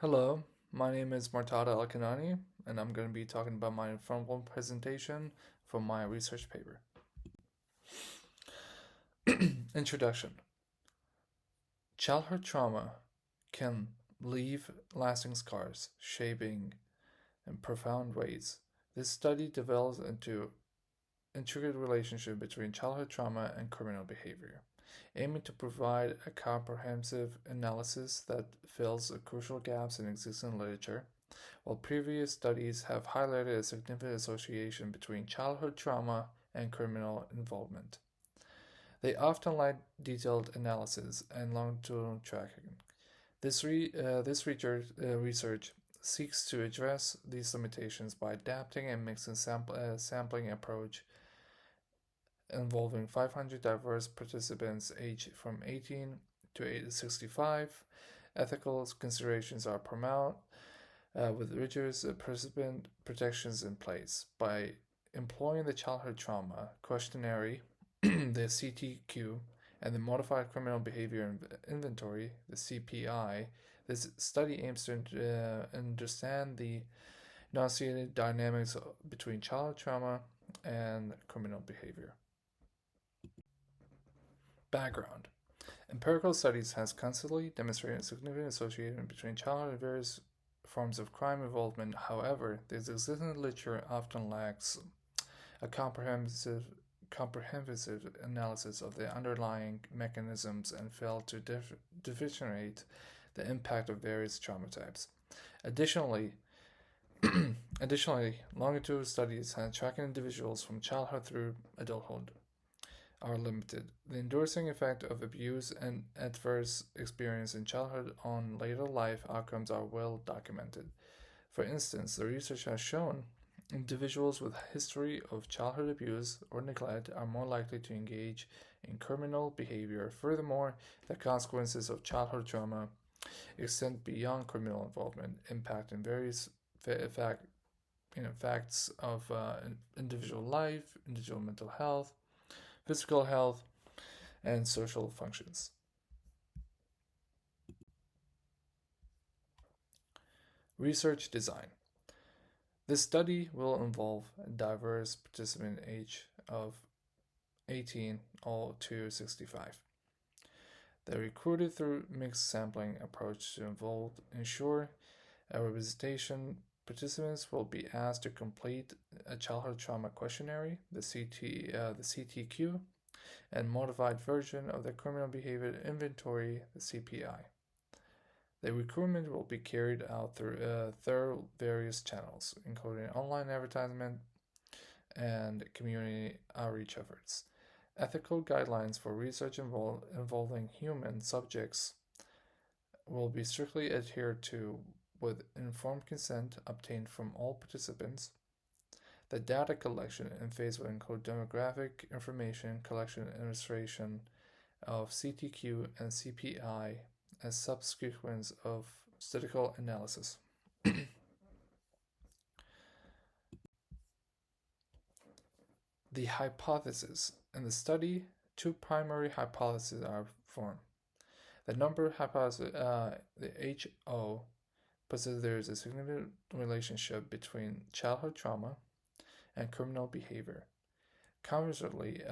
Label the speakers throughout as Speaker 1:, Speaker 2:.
Speaker 1: Hello, my name is Martada Alkanani, and I'm going to be talking about my Infomral presentation for my research paper. Introduction. Childhood trauma can leave lasting scars, shaping in profound ways. This study develops into intricate relationship between childhood trauma and criminal behavior, aiming to provide a comprehensive analysis that fills the crucial gaps in existing literature. While previous studies have highlighted a significant association between childhood trauma and criminal involvement, they often lack detailed analysis and longitudinal tracking. This research seeks to address these limitations by adapting a mixed sampling approach involving 500 diverse participants aged from 18 to 65. Ethical considerations are paramount, with rigorous participant protections in place. By employing the Childhood Trauma Questionnaire, the CTQ, and the Modified Criminal Behavior Inventory, the CPI, this study aims to understand the nuanced dynamics between childhood trauma and criminal behavior. Background. Empirical studies has constantly demonstrated a significant association between childhood and various forms of crime involvement. However, the existing literature often lacks a comprehensive analysis of the underlying mechanisms and fail to differentiate the impact of various trauma types. Additionally, longitudinal studies have tracked individuals from childhood through adulthood are limited. The enduring effect of abuse and adverse experience in childhood on later life outcomes are well documented. For instance, the research has shown individuals with a history of childhood abuse or neglect are more likely to engage in criminal behavior. Furthermore, the consequences of childhood trauma extend beyond criminal involvement, impacting various facts of individual life, individual mental health, physical health, and social functions. Research design. This study will involve a diverse participant age of 18 all to 65. They're recruited through mixed sampling approach to ensure a representation. Participants will be asked to complete a childhood trauma questionnaire, the CTQ, and modified version of the criminal behavior inventory, the CPI. The recruitment will be carried out through various channels, including online advertisement and community outreach efforts. Ethical guidelines for research involving human subjects will be strictly adhered to with informed consent obtained from all participants. The data collection and phase will include demographic information collection and illustration of CTQ and CPI as subsequence of statistical analysis. The hypothesis. In the study, two primary hypotheses are formed. The number hypothesis, the HO, posits there is a significant relationship between childhood trauma and criminal behavior. Conversely,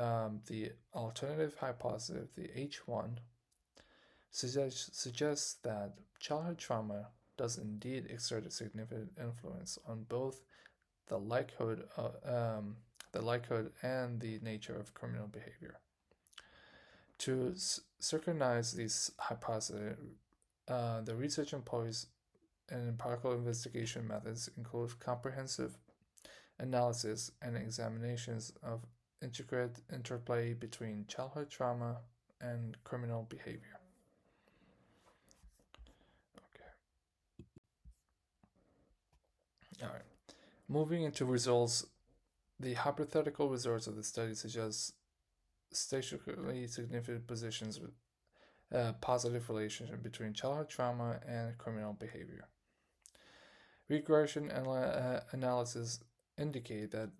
Speaker 1: the alternative hypothesis, the H1, suggests that childhood trauma does indeed exert a significant influence on both the likelihood and the nature of criminal behavior. To synchronize these hypotheses, the research employs and empirical investigation methods include comprehensive analysis and examinations of intricate interplay between childhood trauma and criminal behavior. Okay. All right. Moving into results, the hypothetical results of the study suggest statistically significant positions with positive relationship between childhood trauma and criminal behavior. Regression analysis indicate that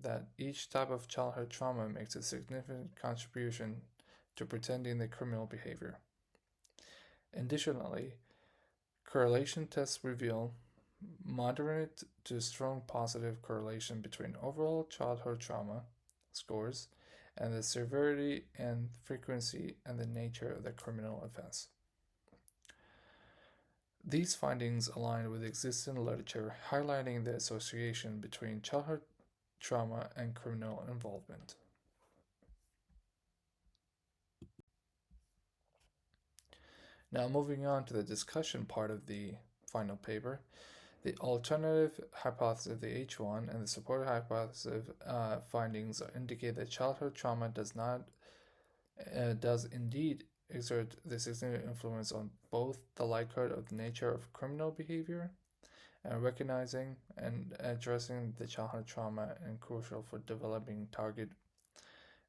Speaker 1: that each type of childhood trauma makes a significant contribution to pretending the criminal behavior. Additionally, Correlation tests reveal moderate to strong positive correlation between overall childhood trauma scores and the severity and frequency and the nature of the criminal offense. These findings align with existing literature highlighting the association between childhood trauma and criminal involvement. Now, moving on to the discussion part of the final paper, the alternative hypothesis of the H1 and the supported hypothesis findings indicate that childhood trauma does indeed exert the significant influence on both the likelihood of the nature of criminal behavior and recognizing and addressing the childhood trauma and crucial for developing target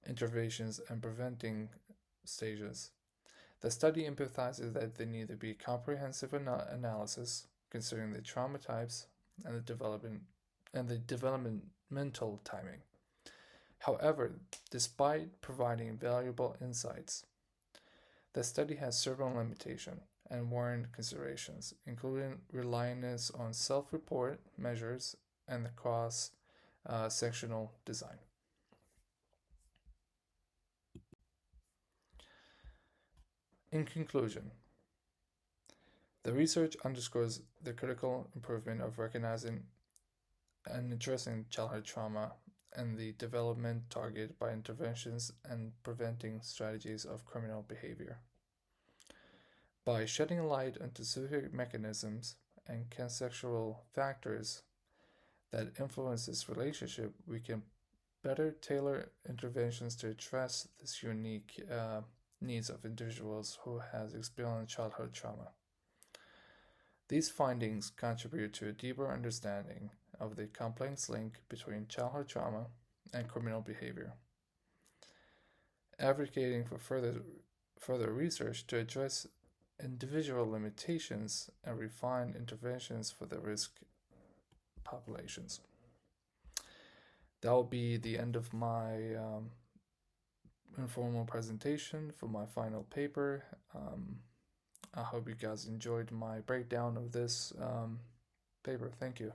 Speaker 1: interventions and preventing stages. The study emphasizes that there need to be comprehensive analysis considering the trauma types and the developmental timing. However, despite providing valuable insights, the study has several limitations and warrant considerations, including reliance on self-report measures and the cross-sectional design. In conclusion, the research underscores the critical improvement of recognizing and addressing childhood trauma and the development target by interventions and preventing strategies of criminal behavior. By shedding light on specific mechanisms and contextual factors that influence this relationship, we can better tailor interventions to address this unique needs of individuals who has experienced childhood trauma. These findings contribute to a deeper understanding of the complex link between childhood trauma and criminal behavior, advocating for further research to address individual limitations and refine interventions for the risk populations. That will be the end of my informal presentation for my final paper. I hope you guys enjoyed my breakdown of this paper. Thank you.